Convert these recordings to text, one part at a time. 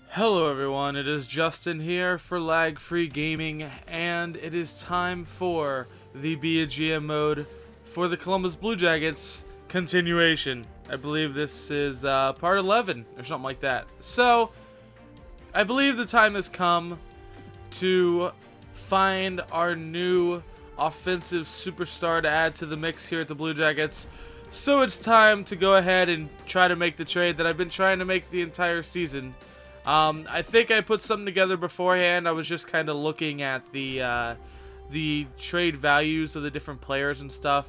Hello everyone, it is Justin here for Lag Free Gaming, and it is time for the Be a GM mode for the Columbus Blue Jackets continuation. I believe this is part 11 or something like that. So, I believe the time has come to find our new offensive superstar to add to the mix here at the Blue Jackets. So it's time to go ahead and try to make the trade that I've been trying to make the entire season. I think I put something together beforehand. I was just kind of looking at the trade values of the different players and stuff,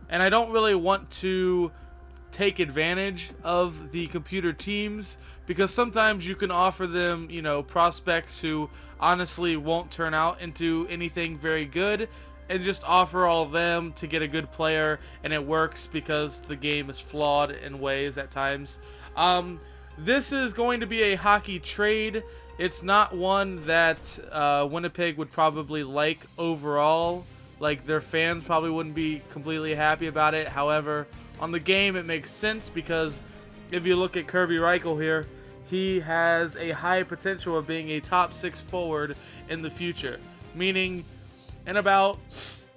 and I don't really want to take advantage of the computer teams because sometimes you can offer them, you know, prospects who honestly won't turn out into anything very good, and just offer all of them to get a good player, and it works because the game is flawed in ways at times. This is going to be a hockey trade. It's not one that Winnipeg would probably like overall. Like, their fans probably wouldn't be completely happy about it. However, on the game it makes sense because if you look at Kirby Reichel here, he has a high potential of being a top 6 forward in the future. Meaning, in about,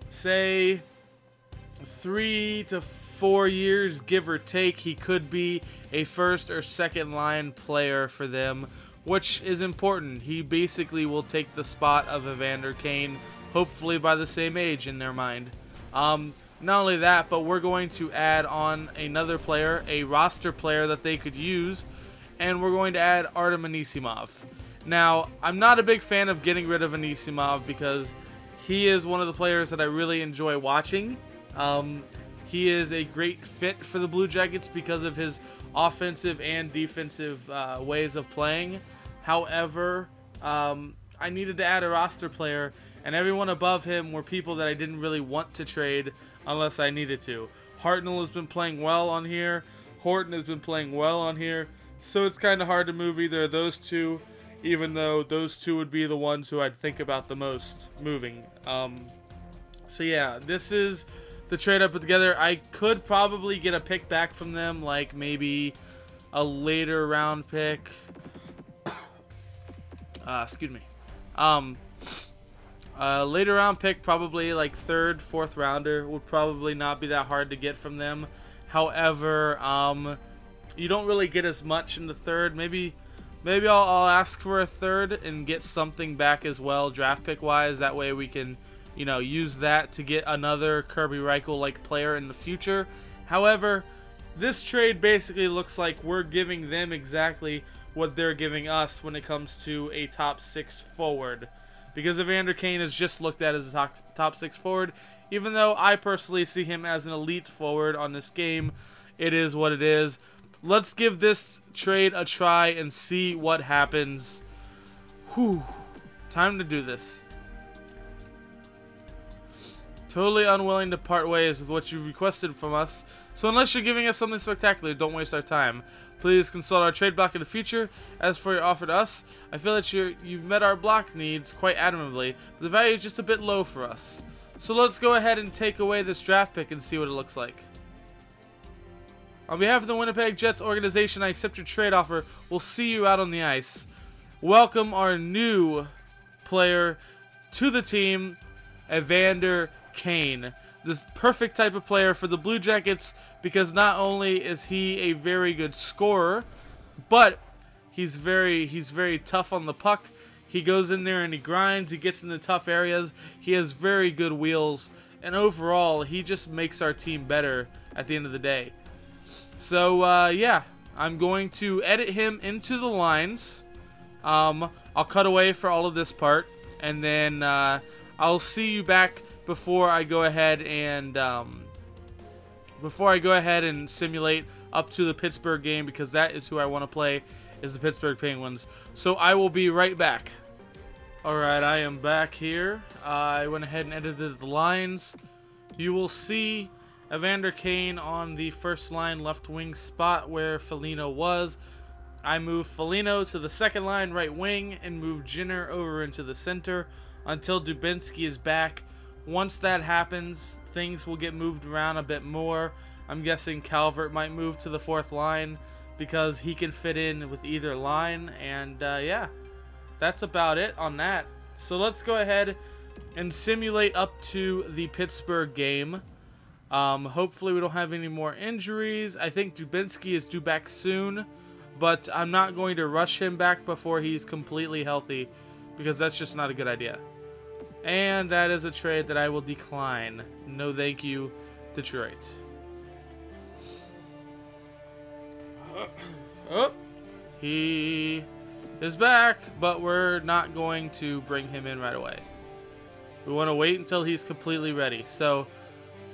say, 3 to 4 years, give or take, he could be a first or second line player for them, which is important. He basically will take the spot of Evander Kane, hopefully by the same age in their mind. Not only that, but we're going to add on another player, a roster player that they could use, and we're going to add Artem Anisimov. Now, I'm not a big fan of getting rid of Anisimov because he is one of the players that I really enjoy watching. He is a great fit for the Blue Jackets because of his offensive and defensive ways of playing. However, I needed to add a roster player, and everyone above him were people that I didn't really want to trade unless I needed to. Hartnell has been playing well on here. Horton has been playing well on here. So it's kind of hard to move either of those two, even though those two would be the ones who I'd think about the most moving. So yeah, this is the trade I put together. I could probably get a pick back from them, like maybe a later round pick. Excuse me. Later round pick, probably like 3rd, 4th rounder, would probably not be that hard to get from them. However, you don't really get as much in the 3rd. Maybe I'll ask for a 3rd and get something back as well, draft pick wise. That way we can, you know, use that to get another Kirby Reichel-like player in the future. However, this trade basically looks like we're giving them exactly what they're giving us when it comes to a top 6 forward. Because Evander Kane is just looked at as a top 6 forward, even though I personally see him as an elite forward on this game. It is what it is. Let's give this trade a try and see what happens. Whew. Time to do this. Totally unwilling to part ways with what you've requested from us, so unless you're giving us something spectacular, don't waste our time. Please consult our trade block in the future. As for your offer to us, I feel that you've met our block needs quite admirably, but the value is just a bit low for us. So let's go ahead and take away this draft pick and see what it looks like. On behalf of the Winnipeg Jets organization, I accept your trade offer. We'll see you out on the ice. Welcome our new player to the team, Evander Kane. This perfect type of player for the Blue Jackets because not only is he a very good scorer, but he's very tough on the puck. He goes in there and he grinds, he gets in the tough areas. He has very good wheels, and overall he just makes our team better at the end of the day. So yeah, I'm going to edit him into the lines. I'll cut away for all of this part, and then I'll see you back before I go ahead and simulate up to the Pittsburgh game, because that is who I want to play, is the Pittsburgh Penguins. So I will be right back. Alright, I am back here. I went ahead and edited the lines. You will see Evander Kane on the first line left wing spot where Foligno was. I moved Foligno to the second line right wing and moved Jenner over into the center until Dubinsky is back. Once that happens, things will get moved around a bit more. I'm guessing Calvert might move to the 4th line. because he can fit in with either line. And yeah, that's about it on that. So let's go ahead and simulate up to the Pittsburgh game. Hopefully we don't have any more injuries. I think Dubinsky is due back soon, but I'm not going to rush him back before he's completely healthy, because that's just not a good idea. And that is a trade that I will decline. No thank you, Detroit. Oh, he is back, but we're not going to bring him in right away. We want to wait until he's completely ready. So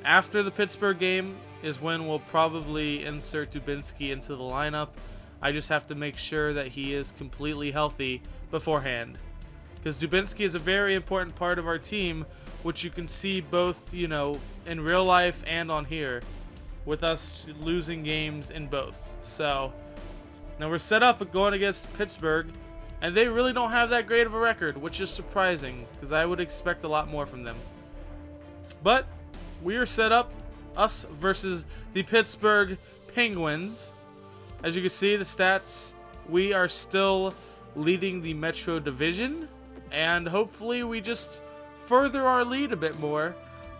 after the Pittsburgh game is when we'll probably insert Dubinsky into the lineup. I just have to make sure that he is completely healthy beforehand, because Dubinsky is a very important part of our team, which you can see both, you know, in real life and on here, with us losing games in both. So now we're set up going against Pittsburgh, and they really don't have that great of a record, which is surprising, because I would expect a lot more from them. But we are set up, us versus the Pittsburgh Penguins. As you can see, the stats, we are still leading the Metro Division, and hopefully we just further our lead a bit more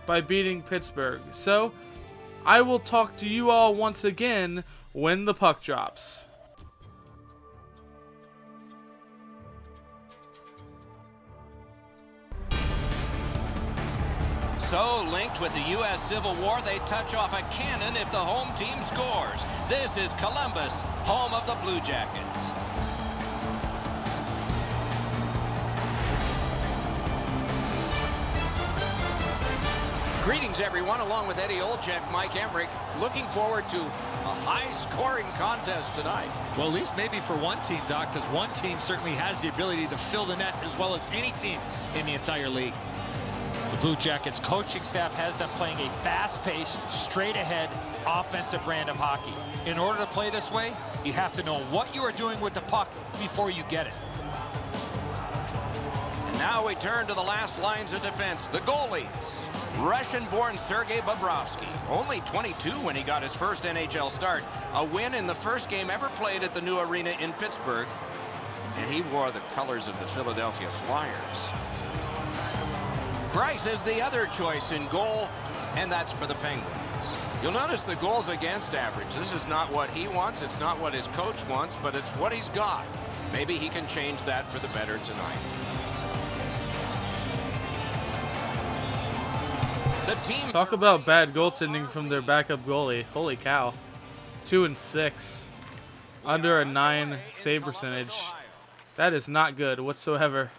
by beating Pittsburgh. So I will talk to you all once again when the puck drops. So, linked with the U.S. Civil War, they touch off a cannon if the home team scores. This is Columbus, home of the Blue Jackets. Greetings, everyone, along with Eddie Olczyk, Mike Emmerich. Looking forward to a high-scoring contest tonight. Well, at least maybe for one team, Doc, because one team certainly has the ability to fill the net as well as any team in the entire league. The Blue Jackets coaching staff has them playing a fast-paced, straight-ahead offensive brand of hockey. In order to play this way, you have to know what you are doing with the puck before you get it. And now we turn to the last lines of defense, the goalies. Russian-born Sergei Bobrovsky, only 22 when he got his first NHL start. A win in the first game ever played at the new arena in Pittsburgh. And he wore the colors of the Philadelphia Flyers. Price is the other choice in goal, and that's for the Penguins. You'll notice the goals against average. This is not what he wants, it's not what his coach wants, but it's what he's got. Maybe he can change that for the better tonight. The team Talk about bad goaltending from their backup goalie. Holy cow. 2-6. Under a 9 save percentage. That is not good whatsoever.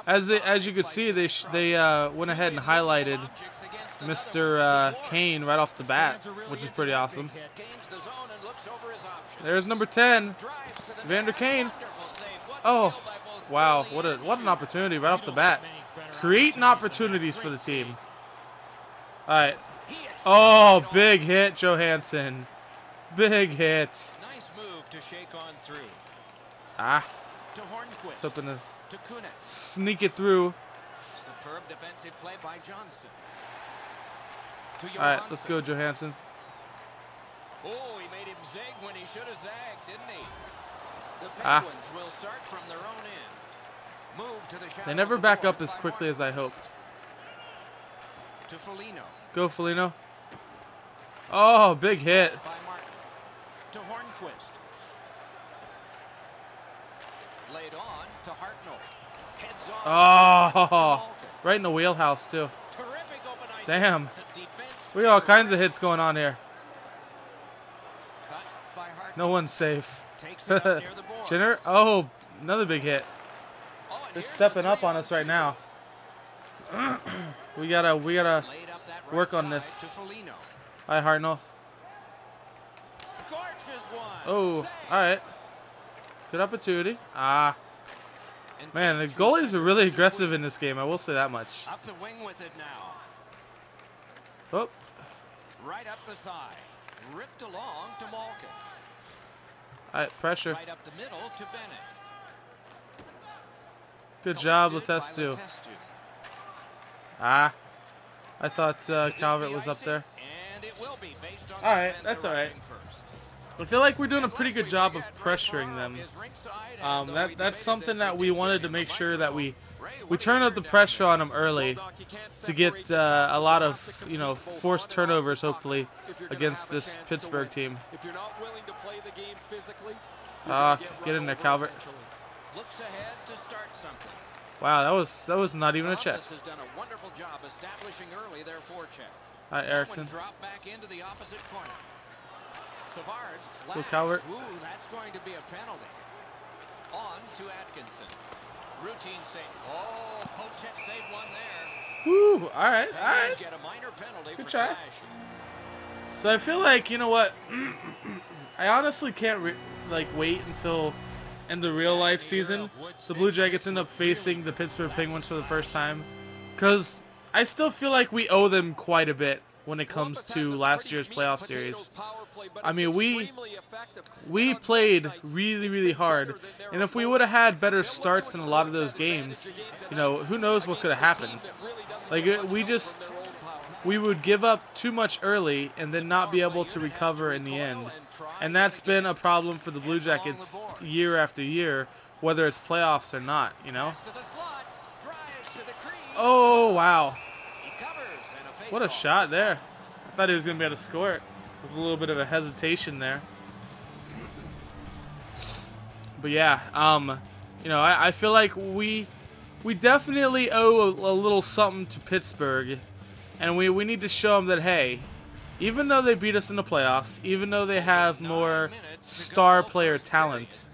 As you could see, they went ahead and highlighted Mr. Kane right off the bat, which is pretty awesome. There's number 10, Vander Kane. Oh, wow! What an opportunity right off the bat. Creating opportunities for the team. All right. Oh, big hit, Johansson. Big hit. Nice move to shake on through. Ah. It's hoping to sneak it through. Superb defensive play by Johnson. All right, let's go, Johansson. Oh, he made him zig when he should have zagged, didn't he? The Penguins will start from their own end. Move to the they never back up as quickly as I hoped. To Foligno. Go, Foligno. Oh, big hit. By Martin. To Hornquist. Laid on to Hartnell. Heads on. Oh, right in the wheelhouse, too. Terrific open ice. Damn. We got all kinds of hits going on here. Cut by Hartnell. No one's safe. Takes it up near the boards. Jenner. Oh, another big hit. Oh, and They're here's stepping the up on us right 3-on-2. now. we gotta Laid up that right work on side this. to Foligno. Hi, Hartnell. Scorches one. Oh, Save. all right. Good opportunity. Ah, And man, the Patrick goalies are really aggressive in this game. I will say that much. up the wing with it now. Oh, Right up the side. Ripped along to Malkin. all right, pressure. Right up the middle to Bennett. Good job, Collected by Letestu. Letestu. Ah, I thought Could this Calvert be was up icing? there. And it will be based on All the right, defense that's all right. arriving first. I feel like we're doing a pretty good job of pressuring them. That's something that we wanted to make sure that we turn up the pressure on them early to get a lot of forced turnovers, hopefully, against this Pittsburgh team. Get in there, Calvert. Wow, that was not even a check. All right, Erickson. Go Calvert. Ooh, that's going to be a penalty. On to Atkinson. Routine save. Oh, Pochek saved one there. Woo! All right, all right. Get a minor penalty Good for try. slashing. So I feel like, you know what? I honestly can't wait until in the real life season the Blue Jackets end up facing the Pittsburgh Penguins for the first time, because I still feel like we owe them quite a bit when it comes to last year's playoff series. I mean, we played really, really hard, and if we would have had better starts in a lot of those games, who knows what could have happened. Like, we would give up too much early and then not be able to recover in the end. And that's been a problem for the Blue Jackets year after year, whether it's playoffs or not, Oh, wow. What a shot there. I thought he was going to be able to score it with a little bit of a hesitation there. But yeah, I feel like we definitely owe a little something to Pittsburgh. And we need to show them that, hey, even though they beat us in the playoffs, even though they have more star player talent,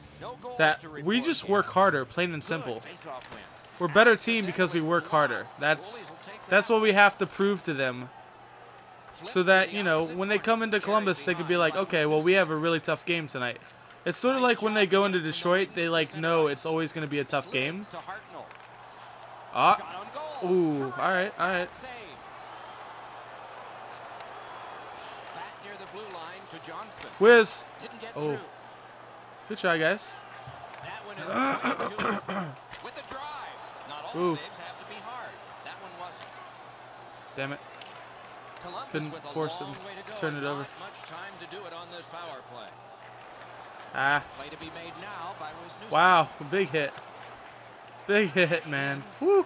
that we just work harder, plain and simple. We're a better team because we work harder. That's what we have to prove to them. So that, when they come into Columbus, they could be like, okay, well, we have a really tough game tonight. It's sort of like when they go into Detroit, they know it's always going to be a tough game. Ooh, all right, all right. Whiz. Oh. Good try, guys. Ooh. Damn it. Couldn't force him to turn it over. Ah. Wow. Big hit. Big hit, man. Woo.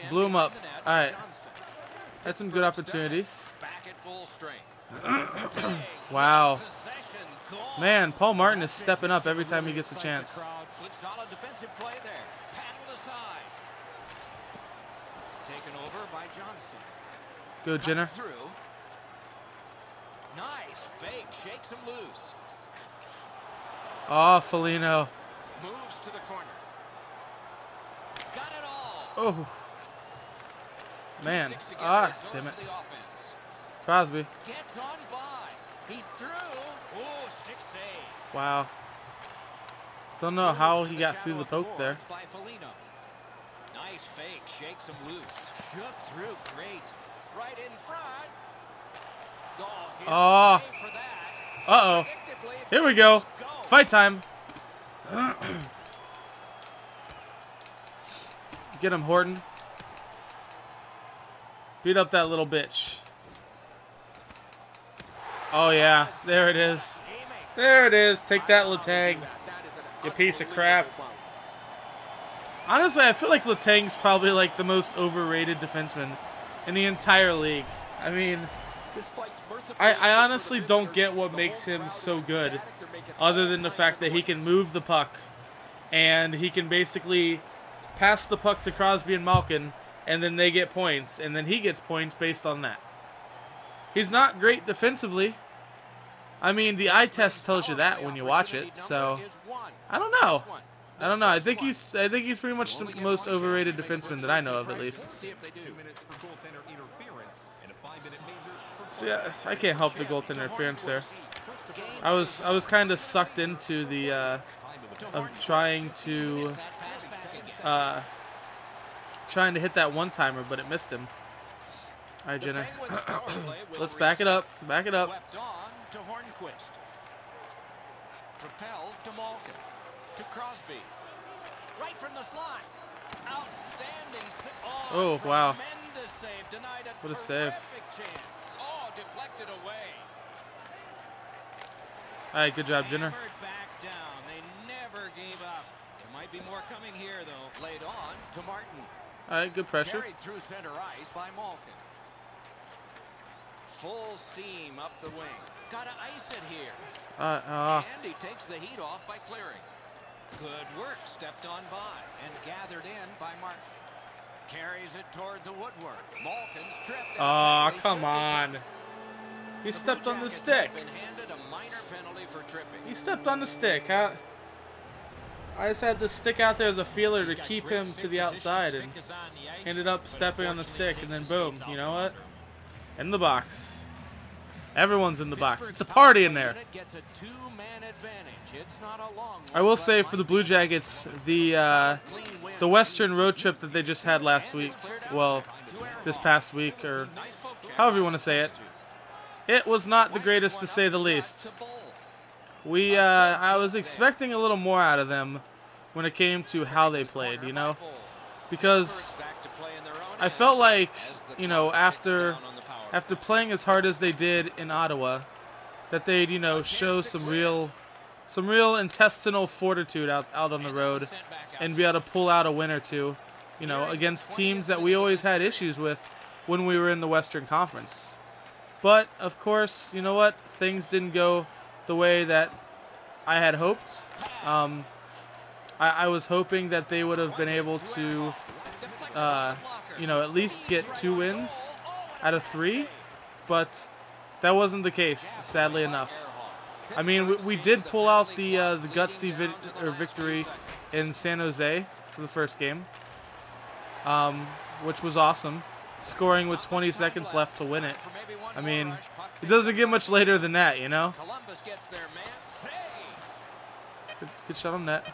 Blew him up. All right. Had some good opportunities. Wow. Man, Paul Martin is stepping up every time he gets a chance. Go, Jenner. Nice fake, shakes him loose. Oh, Foligno. Moves to the corner. Got it all. Oh. Man. Ah, damn it. Crosby. Gets on by. He's through. Oh, stick save. Wow. Don't know how he got through the poke there. Nice fake, shakes him loose. Shook through, great. Right in front. Oh. Uh-oh. Here we go. Fight time. Get him, Horton. Beat up that little bitch. Oh, yeah. There it is. There it is. Take that, Letang. You piece of crap. Honestly, I feel like Letang's probably like the most overrated defenseman in the entire league. I mean, I honestly don't get what makes him so good, other than the fact that he can move the puck and he can basically pass the puck to Crosby and Malkin, and then they get points, and then he gets points based on that. He's not great defensively. I mean, the eye test tells you that when you watch it, so I don't know. I think he's pretty much the most overrated defenseman that I know of, at least. So yeah, I can't help the goaltender interference there. I was kind of sucked into the of trying to hit that one-timer, but it missed him. All right, Jenner. Let's back it up. Back it up. Propelled to Malkin. To Crosby. Right from the slot. Outstanding. Oh, wow. Save. Denied a what a save. chance. Oh, deflected away. All right, good job, Jenner. Back down. They never gave up. There might be more coming here, though. Laid on to Martin. All right, good pressure. Carried through center ice by Malkin. Full steam up the wing. Gotta ice it here. And he takes the heat off by clearing. Good work. Stepped on by and gathered in by Martin. Carries it toward the woodwork. Malkin's tripped. Oh, come on. He stepped on the stick. Been handed a minor penalty for tripping. He stepped on the stick, huh? I just had the stick out there as a feeler to keep him to the outside and ended up stepping on the stick, and then boom, you know what? In the box. Everyone's in the box. It's a party in there. I will say for the Blue Jackets, the Western road trip that they just had last week, well, this past week, or however you want to say it, it was not the greatest to say the least. I was expecting a little more out of them when it came to how they played, you know, because I felt like, you know, after playing as hard as they did in Ottawa, that they'd, you know, show some real intestinal fortitude out on the road and be able to pull out a win or two, you know, against teams that we always had issues with when we were in the Western Conference. But, of course, you know what? Things didn't go the way that I had hoped. I was hoping that they would have been able to, you know, at least get 2 wins out of 3, but that wasn't the case, sadly enough. I mean, we did pull out the gutsy victory in San Jose for the first game, which was awesome, scoring with 20 seconds left to win it. I mean, it doesn't get much later than that, you know? Good shot on net.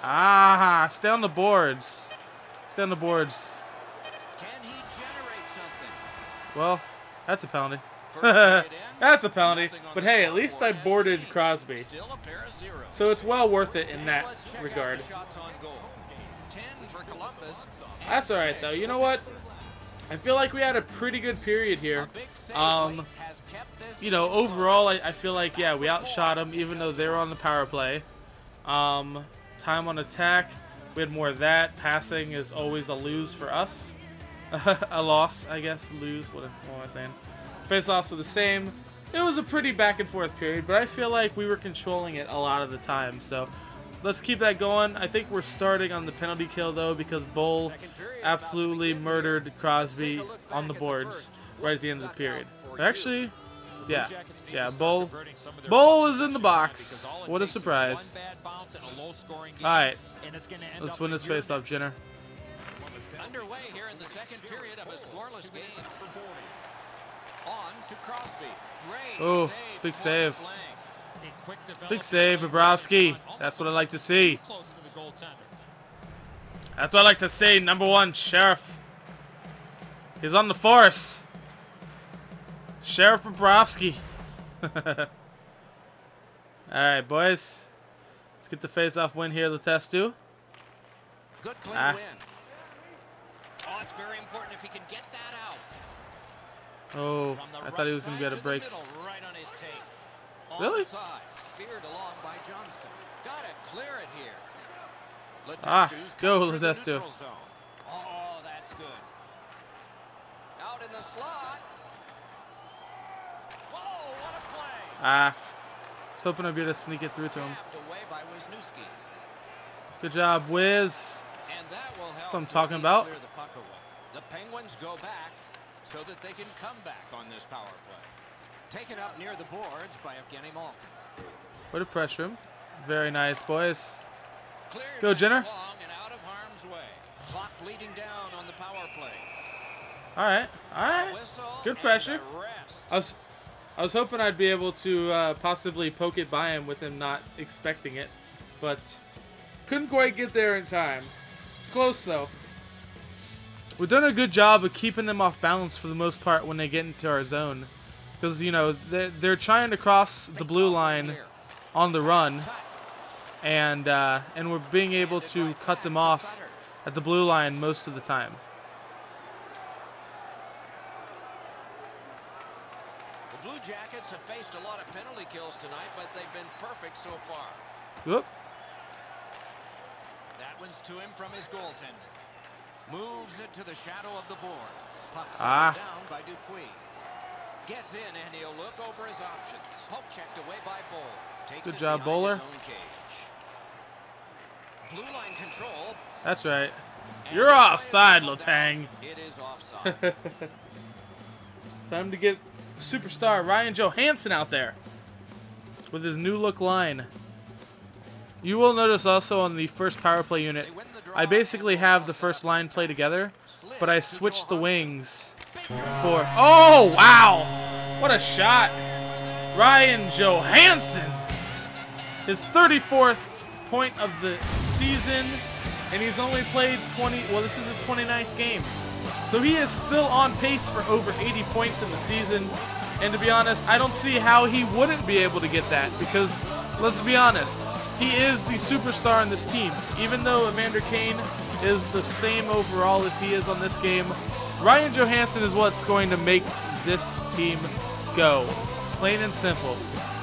Ah, stay on the boards. Stay on the boards. Well, that's a penalty. That's a penalty. But hey, at least I boarded Crosby. So it's well worth it in that regard. That's alright though. You know what? I feel like we had a pretty good period here. You know, overall, I feel like, yeah, we outshot them even though they were on the power play. Time on attack, we had more of that. Passing is always a lose for us. A loss, I guess. Lose. What am I saying? Face-offs were the same. It was a pretty back and forth period, but I feel like we were controlling it a lot of the time. So let's keep that going. I think we're starting on the penalty kill though, because Bull absolutely murdered Crosby on the boards right at the end of the period. Actually, yeah, Bull is in the box. What a surprise! All right, let's win this face-off, Jenner. Underway here in the second period of a scoreless game. On to Crosby. Oh, big save. Big save, Bobrovsky. That's what I like to see. That's what I like to see. Number 1, Sheriff. He's on the force. Sheriff Bobrovsky. Alright, boys. Let's get the face-off win here, the test do. Good clean win. Oh, it's very important if he can get that out. Oh, I thought he was going to get a break. Right on his tape. Really? Speared along by Johnson. Gotta clear it here. Go Letestu. Oh, that's good. Out in the slot. Whoa, what a play. I was hoping I'd be able to sneak it through to him. Away by Wisniewski. Good job, Wiz. And that will help. That's what I'm talking about. Clear the puck away. The Penguins go back so that they can come back on this power play. Taken up near the boards by Evgeny Malkin. Way to pressure him. Very nice, boys. Cleared Go, Jenner. And out of harm's way. Clock bleeding down on the power play. All right. Good pressure. I was hoping I'd be able to possibly poke it by him with him not expecting it, but couldn't quite get there in time. It's close though. We've done a good job of keeping them off balance for the most part when they get into our zone, because you know they're trying to cross the blue line on the run, and we're being able to cut them off at the blue line most of the time. The Blue Jackets have faced a lot of penalty kills tonight, but they've been perfect so far. Whoop. That one's to him from his goaltender. Moves it to the shadow of the boards. Puck's down by Dupuis. Gets in and he'll look over his options. Poke checked away by Bowl. Takes Good job, Bowler. Blue line control. That's right. You're offside, Letang. It is offside. Time to get superstar Ryan Johansson out there with his new look line. You will notice also on the first power play unit, I basically have the first line play together, but I switched the wings for... Oh, wow! What a shot! Ryan Johansson! His 34th point of the season, and he's only played 20... Well, this is his 29th game. So he is still on pace for over 80 points in the season. And to be honest, I don't see how he wouldn't be able to get that, because, let's be honest, he is the superstar in this team. Even though Evander Kane is the same overall as he is on this game, Ryan Johansson is what's going to make this team go. Plain and simple.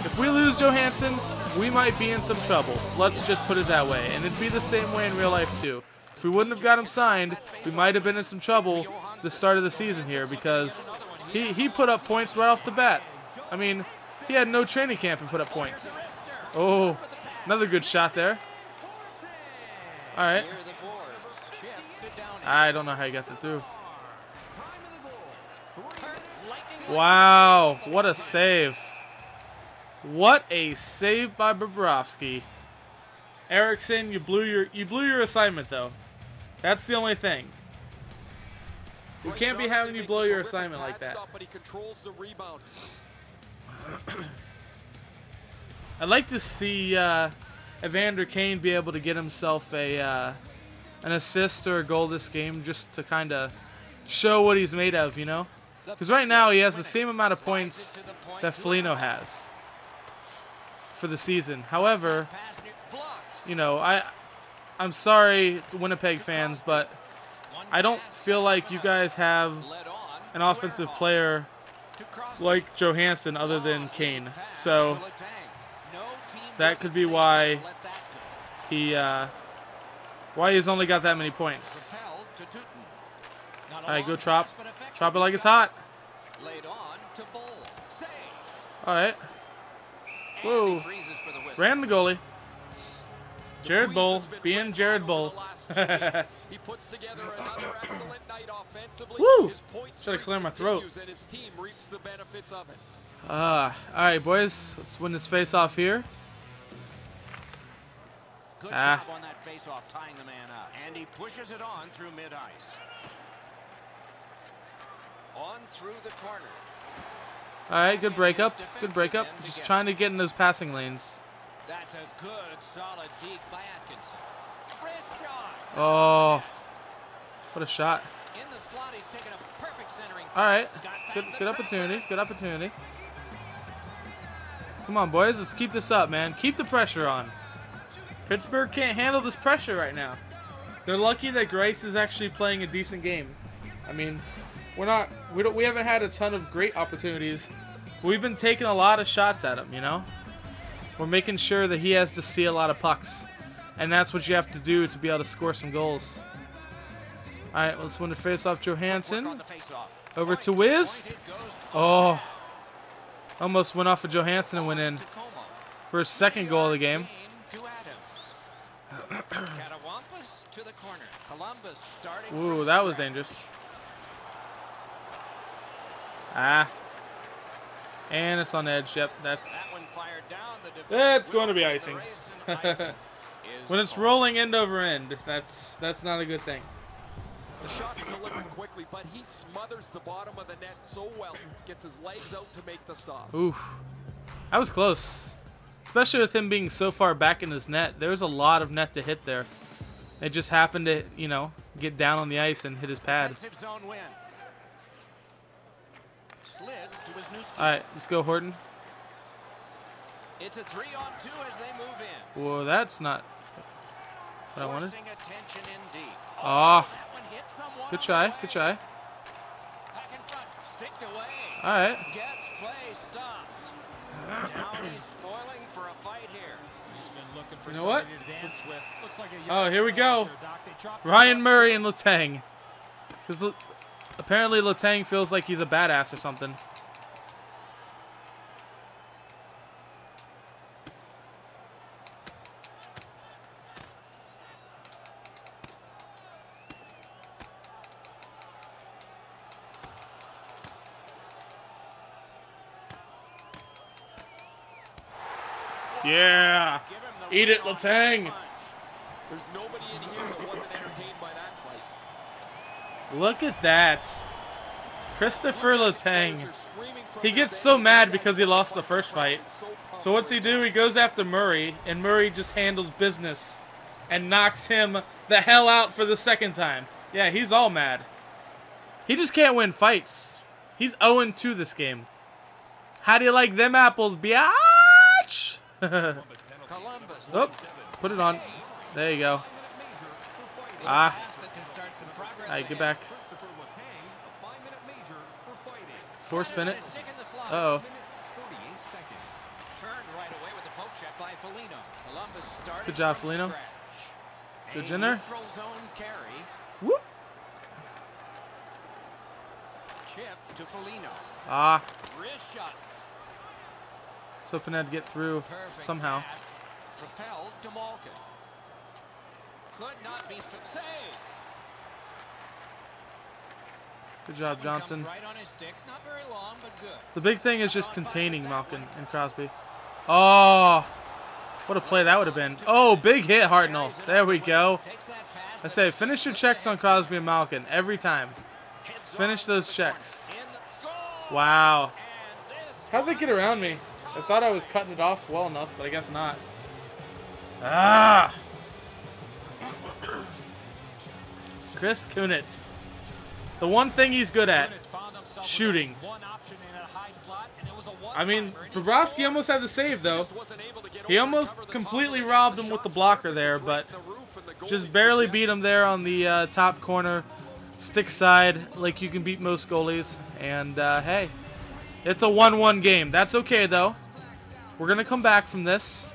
If we lose Johansson, we might be in some trouble. Let's just put it that way. And it'd be the same way in real life too. If we wouldn't have got him signed, we might have been in some trouble the start of the season here, because he put up points right off the bat. I mean, he had no training camp and put up points. Oh, another good shot there. All right. I don't know how you got that through. Wow, what a save. What a save by Bobrovsky. Eriksson, you blew your assignment though. That's the only thing. We can't be having you blow your assignment like that. I'd like to see Evander Kane be able to get himself an assist or a goal this game, just to kind of show what he's made of, you know? Because right now he has the same amount of points that Foligno has for the season. However, you know, I'm sorry, Winnipeg fans, but I don't feel like you guys have an offensive player like Johansson other than Kane. So that could be why he's only got that many points. All right, go Trop. Trop it like it's hot. All right. Whoa. Ran the goalie. Jared Bull being Jared Bull. Woo! Should have cleared my throat. All right, boys. Let's win this face-off here. Good job on that face-off, tying the man up. And he pushes it on through mid-ice. On through the corner. All right, good breakup. Good breakup. Just trying to get in those passing lanes. That's a good, solid deke by Atkinson. Wrist shot. Oh, what a shot. In the slot, he's taking a perfect centering. All right, good opportunity. Good opportunity. Come on, boys. Let's keep this up, man. Keep the pressure on. Pittsburgh can't handle this pressure right now. They're lucky that Grace is actually playing a decent game. I mean, we haven't had a ton of great opportunities. We've been taking a lot of shots at him, you know? We're making sure that he has to see a lot of pucks. And that's what you have to do to be able to score some goals. All right, let's win the face-off. Johansson. Over to Wiz. Oh. Almost went off of Johansson and went in for his second goal of the game. Ooh, that was dangerous. Ah. And it's on edge. Yep, that's going to be icing. When it's rolling end over end, that's not a good thing. The shot's delivered quickly, but he smothers the bottom of the net so well. Gets his legs out to make the stop. Oof. That was close. Especially with him being so far back in his net. There was a lot of net to hit there. It just happened to, you know, get down on the ice and hit his pad. Alright, let's go, Horton. It's a 3-on-2 as they move in. Whoa, that's not what I wanted. Oh, oh, good try, good try. Sticked away. All right. Gets play stopped. Downey's spoiling for a fight here. He's been looking for You know what? somebody to dance with. Looks like a Oh, here we go. young Doc. They dropped Ryan Murray and Letang. Because apparently Letang feels like he's a badass or something. Yeah. Eat it, Letang. There's nobody in here that wasn't entertained by that fight. Look at that. Christopher Letang. He gets so mad because he lost the first fight. So what's he do? He goes after Murray, and Murray just handles business and knocks him the hell out for the second time. Yeah, he's all mad. He just can't win fights. He's 0-2 this game. How do you like them apples, biatch? Oh, put it on. There you go. Ah. Alright, get back. Four spin it. Uh-oh. Good job, Foligno. Good Jenner. Whoop. Chip to Foligno. Ah. Wrist shot. Was hoping I'd get through somehow. Pass. Propelled to Malkin. Could not be saved. Good job, Johnson. Right on his stick. Not very long, but good. The big thing is just containing Malkin and Crosby. Oh, what a play that would have been. Oh, big hit, Hartnell. There we go. I say, finish your checks on Crosby and Malkin every time. Finish those checks. Wow. How'd they get around me? I thought I was cutting it off well enough, but I guess not. Ah! Chris Kunitz. The one thing he's good at, shooting. I mean, Bobrovsky almost had the save, though. He almost completely robbed him with the blocker there, but just barely beat him there on the top corner, stick side, like you can beat most goalies. And, hey, it's a 1-1 game. That's okay, though. We're going to come back from this.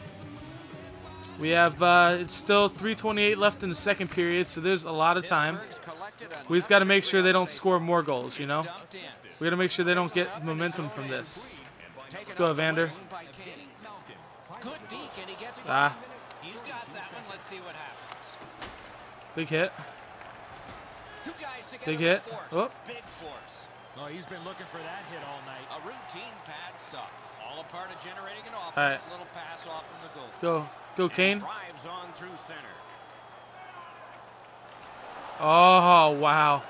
We have, it's still 3:28 left in the second period, so there's a lot of time. We just got to make sure they don't score more goals, you know? We got to make sure they don't get momentum from this. Let's go, Evander. Ah. Big hit. Big hit. Oh. Oh, he's been looking for that hit all night. A routine pad suck. All a part of generating an offense. All right. Little pass off from the goal. Go, Kane. Drives on through center. Oh, wow.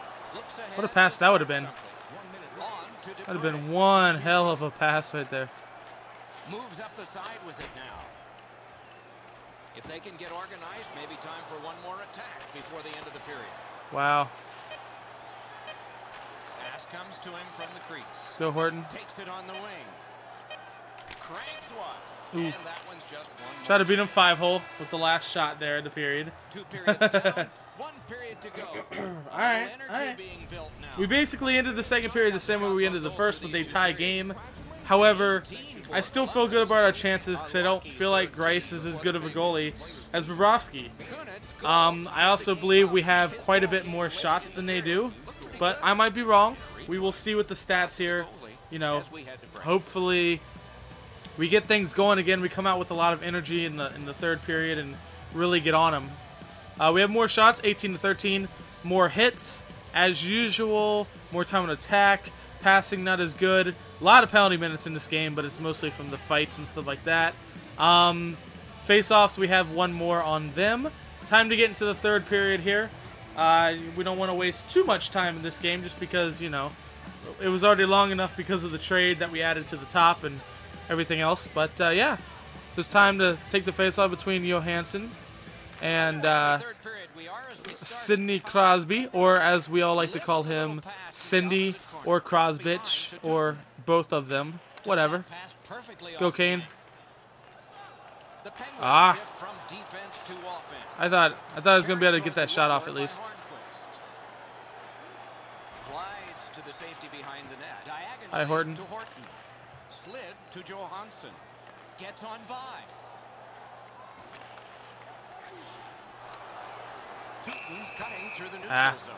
What a pass that would have been. That would have been one hell of a pass right there. Moves up the side with it now. If they can get organized, maybe time for one more attack before the end of the period. Wow. Pass comes to him from the crease. Go, Horton. Takes it on the wing. Cranks one. Ooh. And that one's just one. Try to beat him 5-hole with the last shot there in the period. 2 periods down. 1 period to go. All right. We basically ended the second period the same way we ended the first with a tie game. However, I still feel good about our chances because I don't feel like Grice is as good of a goalie as Bobrovsky. I also believe we have quite a bit more shots than they do, but I might be wrong. We will see with the stats here. You know, hopefully we get things going again. We come out with a lot of energy in the third period and really get on them. We have more shots, 18-13, more hits as usual, more time on attack, passing not as good. A lot of penalty minutes in this game, but it's mostly from the fights and stuff like that. Face-offs, we have one more on them. Time to get into the third period here. We don't want to waste too much time in this game just because, you know, it was already long enough because of the trade that we added to the top and everything else. But, yeah, so it's time to take the face-off between Johansson and Sidney Crosby, or as we all like to call him, Cindy or Crosbitch, or both of them. Whatever. Go, Kane. Ah. I thought I was gonna be able to get that shot off at least. to the safety behind the net. Hi, Horton. To Horton. Slid to Johansson. Gets on by. Teuton's cutting through the neutral zone.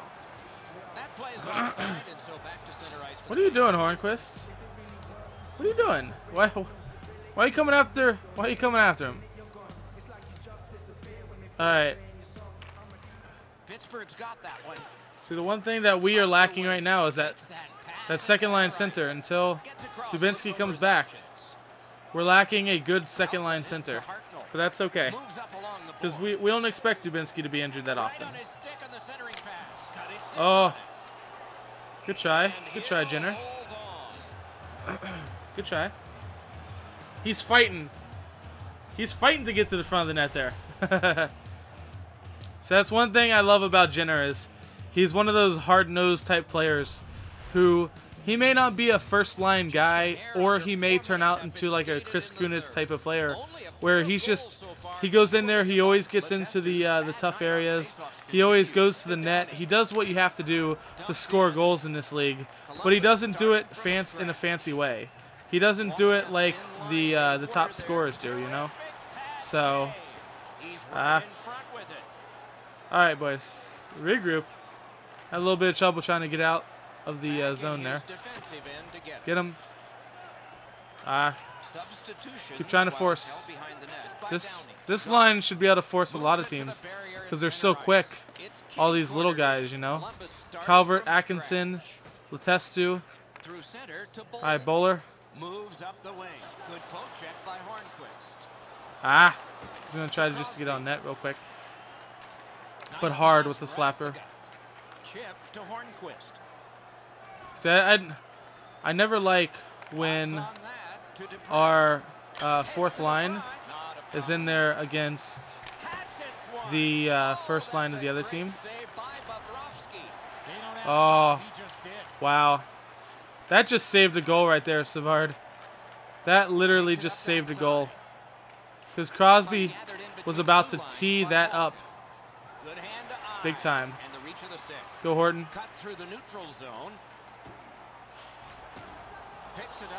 That play is offside, and so back to center ice. What are you doing, Hornquist? What are you doing? Why are you coming after? Why are you coming after him? All right. Pittsburgh's got that one. See, the one thing that we are lacking right now is that second line center. Until Dubinsky comes back, we're lacking a good second line center. But that's okay, because we don't expect Dubinsky to be injured that often. Oh, good try, Jenner. Good try. He's fighting to get to the front of the net there. So that's one thing I love about Jenner, is he's one of those hard-nosed type players who, he may not be a first-line guy, or he may turn out into like a Chris Kunitz type of player, where he goes in there, he always gets into the tough areas, he always goes to the net, he does what you have to do to score goals in this league, but he doesn't do it in a fancy way. He doesn't do it like the top scorers do, you know. So, all right, boys, regroup. Had a little bit of trouble trying to get out of the zone there. Get him. Keep trying to force. This line should be able to force a lot of teams because they're so quick. All these little guys, you know. Calvert, Atkinson, Letestu. All right, Bowler. Moves up the wing. Good poke check by Hornquist. He's gonna try to just get on net real quick, but hard with the slapper. Chip to Hornquist. See, I never like when our fourth line is in there against the first line of the other team. Oh, wow. That just saved a goal right there, Savard. That literally just saved a goal. Because Crosby was about to tee that up big time. Go, Horton.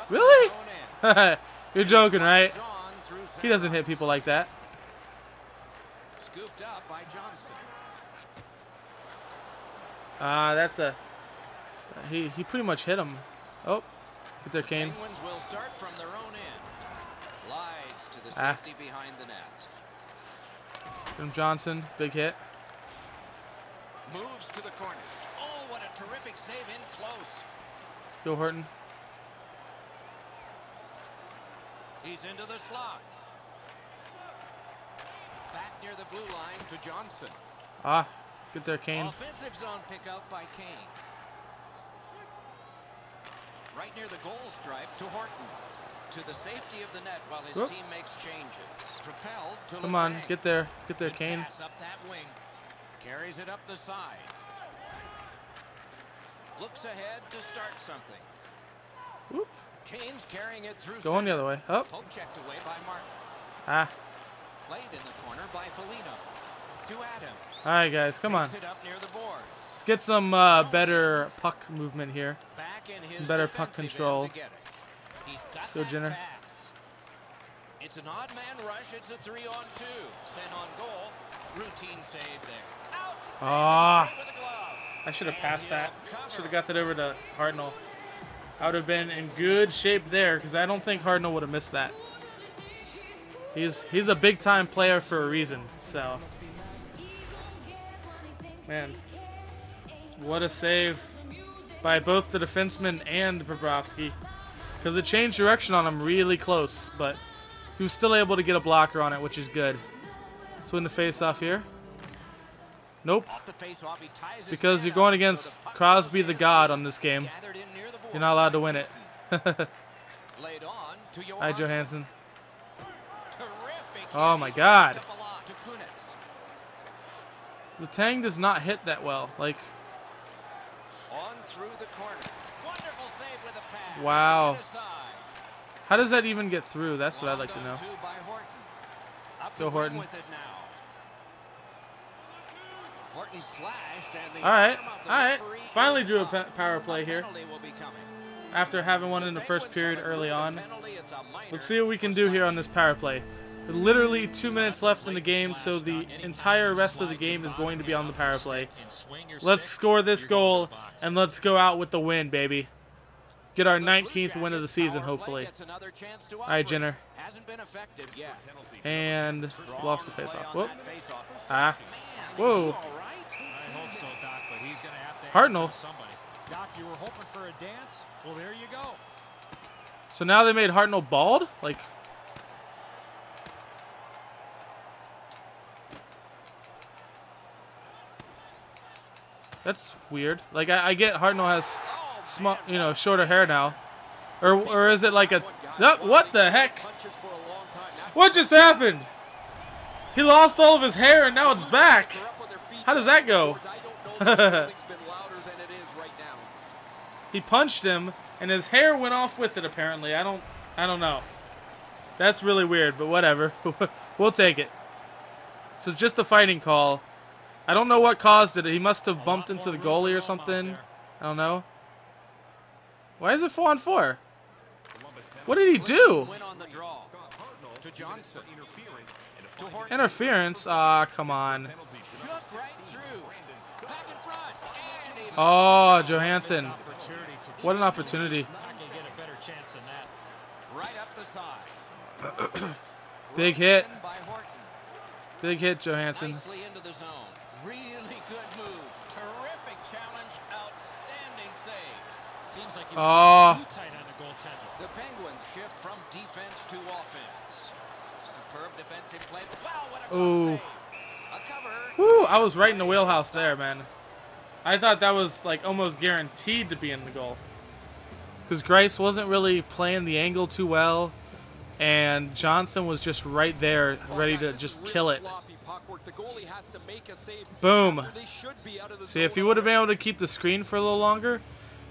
Really? You're joking, right? He doesn't hit people like that. Scooped up by Johnson. That's a... He pretty much hit him. Oh, get there, Kane. Penguins will start from their own end. Lies to the safety behind the net. From Johnson, big hit. Moves to the corner. Oh, what a terrific save in close. Go, Horton. He's into the slot. Back near the blue line to Johnson. Get there, Kane. Offensive zone pickup by Kane. Right near the goal stripe to Horton. To the safety of the net while his team makes changes. Propelled to Come on, get there, Kane. Pass up that wing. Carries it up the side. Looks ahead to start something. Whoop. Kane's carrying it through. Going the other way. Up. Poke checked away by Martin. Played in the corner by Foligno. To Adams. All right, guys, come on. It up near the boards. Let's get some better puck movement here. Some better puck control. Go, Jenner. Pass. It's an odd man rush. It's a 3-on-2. Sent on goal. Routine save there. I should have passed that. Should have got that over to Hartnell. I would have been in good shape there, because I don't think Hartnell would have missed that. He's a big time player for a reason. So, man, what a save by both the defenseman and Bobrovsky, because it changed direction on him really close, but he was still able to get a blocker on it, which is good. Let's win the face-off here. Nope. Because you're going against Crosby the God on this game. You're not allowed to win it. Hi, Johansson. Oh my God. Letang does not hit that well. Like, wow. How does that even get through? That's what I'd like to know. Go, Horton. Horton slashed, and the All right, arm of the all right. referee Finally is drew a up. power play here Penalty will be coming. after having one in the first period early on. Let's see what we can do here on this power play. Literally 2 minutes left in the game, so the entire rest of the game is going to be on the power play. Let's score this goal, and let's go out with the win, baby. Get our 19th win of the season, hopefully. All right, Jenner. And lost the face-off. Whoop. Ah. Whoa. Hartnell. Doc, you were hoping for a dance? Well, there you go. So now they made Hartnell bald? Like... That's weird. Like, I get Hartnell has small, you know, shorter hair now. Or is it like a... No, what the heck? What just happened? He lost all of his hair and now it's back. How does that go? He punched him and his hair went off with it apparently. I don't know. That's really weird, but whatever. We'll take it. So just a fighting call. I don't know what caused it. He must have bumped into the goalie or something. I don't know. Why is it 4-on-4? What did he do? Interference? Ah, come on. Oh, Johansson. What an opportunity. Big hit. Big hit, Johansson. Really good move. Terrific challenge. Outstanding save. Seems like he was too tight on the goaltender. The Penguins shift from defense to offense. Superb defensive play. Wow, what a ooh. save. A cover. Woo, I was right in the wheelhouse there, man. I thought that was like almost guaranteed to be in the goal. Because Grice wasn't really playing the angle too well. And Johnson was just right there, ready to just kill it. Boom. See, if he would have been able to keep the screen for a little longer,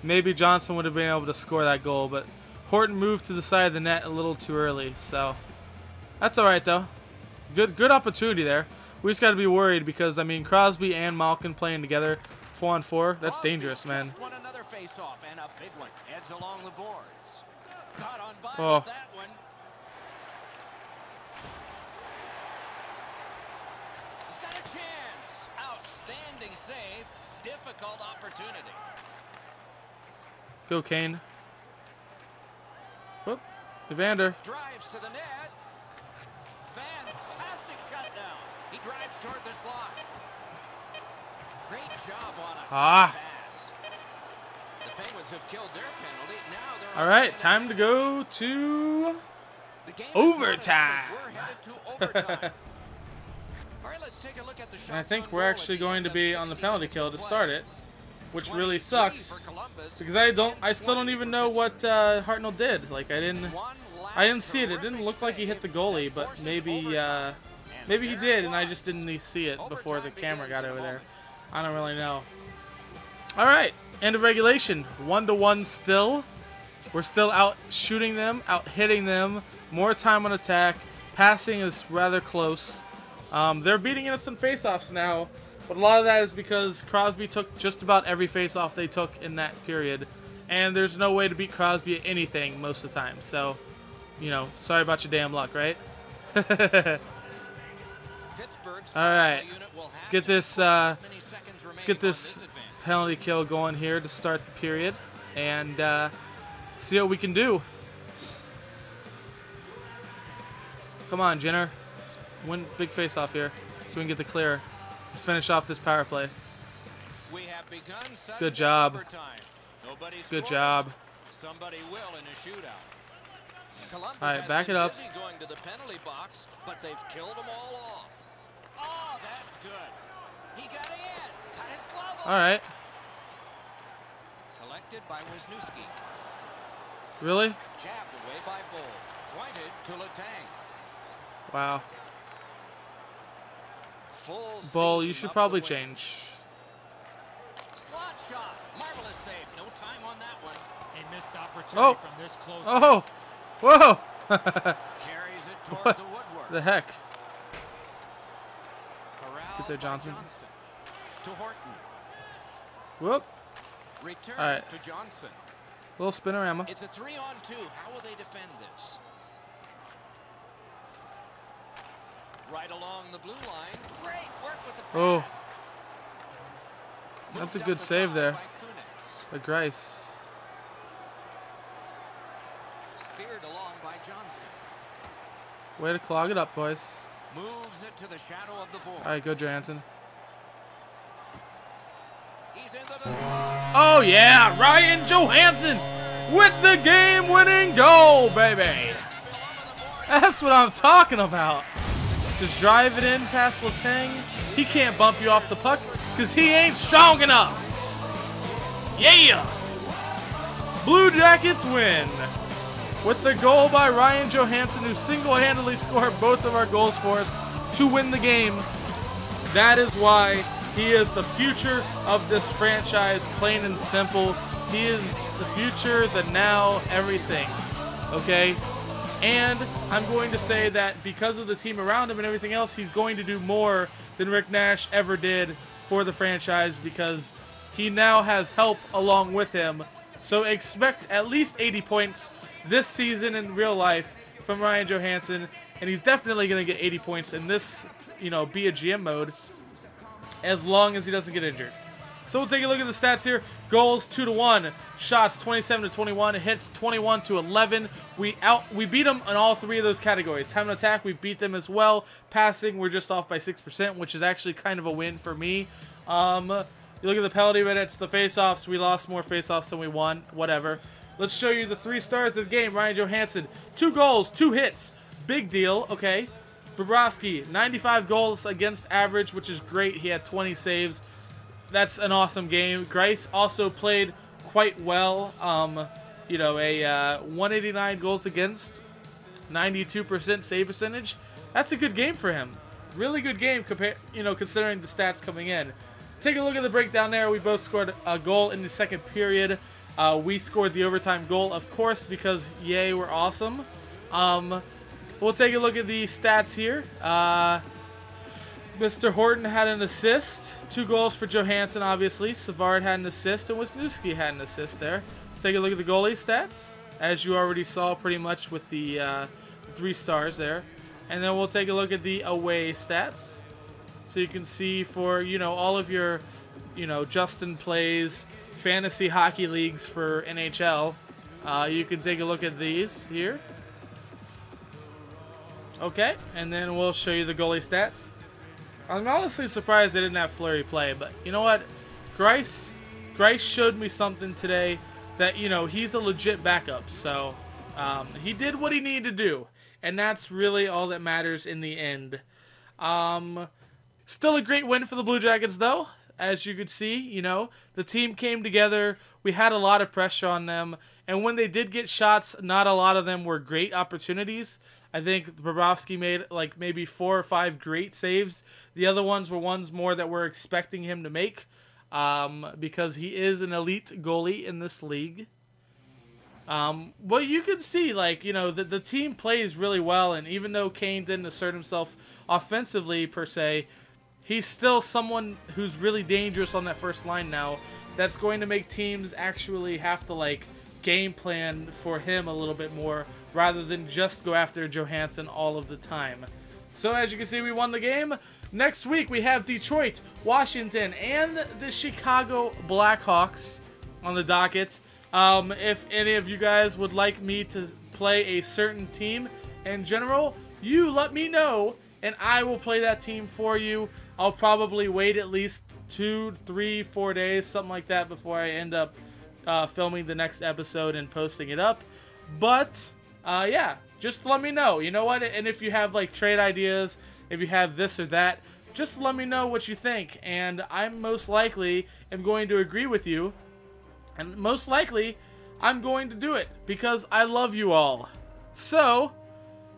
maybe Johnson would have been able to score that goal. But Horton moved to the side of the net a little too early, so that's all right though. Good opportunity there. We just got to be worried because I mean Crosby and Malkin playing together, 4-on-4. That's dangerous, man. Oh. Save, difficult opportunity. Go Kane. Whoop. Evander. Drives to the net. Fantastic shutdown. He drives toward the slot. Great job on a pass. The Penguins have killed their penalty. Now they're all right, time to go to overtime. We're headed to overtime. All right, let's take a look at the shots. And I think we're actually going to be on the penalty kill to start it, which really sucks because I still don't even know what Hartnell did. Like I didn't see it. It didn't look like he hit the goalie, but maybe he did, and I just didn't see it before the camera got over there. I don't really know. All right, end of regulation. 1-1 still. We're still out shooting them, out hitting them. More time on attack. Passing is rather close. They're beating us in faceoffs now, but a lot of that is because Crosby took just about every faceoff they took in that period, and there's no way to beat Crosby at anything most of the time. So, you know, sorry about your damn luck, right? All right, let's get this penalty kill going here to start the period, and see what we can do. Come on, Jenner. Win big face off here so we can get the clear and finish off this power play. Good job. Good job. Somebody will in a shootout. Columbus all right, back it up. Going to the penalty box, but they've killed them all off. Oh, that's good. He got in. Got his glove off. All right. Collected by Wisniewski. Really? Jabbed away by Bull. Pointed to Letang. Wow. Bull, you should probably change. Slot shot. Marvelous save. No time on that one. A missed opportunity from this close. Oh. Whoa. Carries it toward the woodwork. The heck? Corralled Get there, Johnson. to Horton. Whoop. Return All right. to Johnson. Little spinorama. It's a 3-on-2. How will they defend this? Right along the blue line. Great work with the pad. Oh. That's a Moved good up the save side there. by Kunitz. By Grice. Speared along by Johnson. Way to clog it up, boys. Moves it to the shadow of the boards. All right, go Johansson. He's into the slot. Oh, yeah. Ryan Johansson with the game-winning goal, baby. That's what I'm talking about. Just drive it in past Letang. He can't bump you off the puck because he ain't strong enough. Yeah. Blue Jackets win with the goal by Ryan Johansson, who single-handedly scored both of our goals for us to win the game. That is why he is the future of this franchise, plain and simple. He is the future, the now, everything. Okay? And I'm going to say that because of the team around him and everything else, he's going to do more than Rick Nash ever did for the franchise because he now has help along with him. So expect at least 80 points this season in real life from Ryan Johansson, and he's definitely going to get 80 points in this, be a GM mode as long as he doesn't get injured. So we'll take a look at the stats here. Goals 2-1, shots 27-21, hits 21-11. We beat them in all three of those categories. Time to attack, we beat them as well. Passing, we're just off by 6%, which is actually kind of a win for me. You look at the penalty minutes, the face-offs, we lost more face-offs than we won. Whatever. Let's show you the 3 stars of the game. Ryan Johansson, 2 goals, 2 hits. Big deal, okay. Bobrovsky, 95 goals against average, which is great. He had 20 saves. That's an awesome game. Grice also played quite well. 189 goals against, 92% save percentage. That's a good game for him. Really good game, considering the stats coming in. Take a look at the breakdown there. We both scored a goal in the second period. We scored the overtime goal, of course, because yay, we're awesome. We'll take a look at the stats here. Mr. Horton had an assist. 2 goals for Johansson, obviously. Savard had an assist, and Wisniewski had an assist there. Take a look at the goalie stats, as you already saw pretty much with the 3 stars there. And then we'll take a look at the away stats. So you can see for, all of your, Justin plays fantasy hockey leagues for NHL. You can take a look at these here. Okay, and then we'll show you the goalie stats. I'm honestly surprised they didn't have Fleury play, but you know what? Grice showed me something today that, he's a legit backup. So he did what he needed to do, and that's really all that matters in the end. Still a great win for the Blue Jackets, though. As you could see, the team came together. We had a lot of pressure on them, and when they did get shots, not a lot of them were great opportunities. I think Bobrovsky made maybe 4 or 5 great saves. The other ones were ones more that we're expecting him to make because he is an elite goalie in this league. Well, you can see, the team plays really well, and even though Kane didn't assert himself offensively per se, he's still someone who's really dangerous on that first line now. That's going to make teams actually have to, game plan for him a little bit more rather than just go after Johansson all of the time. So as you can see, we won the game. Next week we have Detroit, Washington, and the Chicago Blackhawks on the docket. If any of you guys would like me to play a certain team in general, you let me know and I will play that team for you. I'll probably wait at least 2, 3, 4 days, something like that, before I end up filming the next episode and posting it up. But yeah, just let me know. You know what? And if you have trade ideas, if you have this or that, just let me know what you think. And I most likely am going to agree with you. And most likely, I'm going to do it because I love you all. So,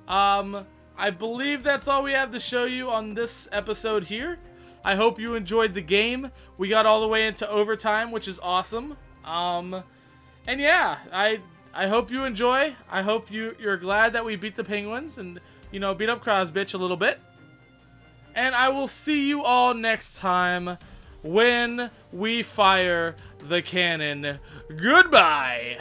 I believe that's all we have to show you on this episode here. I hope you enjoyed the game. We got all the way into overtime, which is awesome. And yeah, I hope you enjoy. I hope you're glad that we beat the Penguins and, beat up Crosbitch a little bit. And I will see you all next time when we fire the cannon. Goodbye!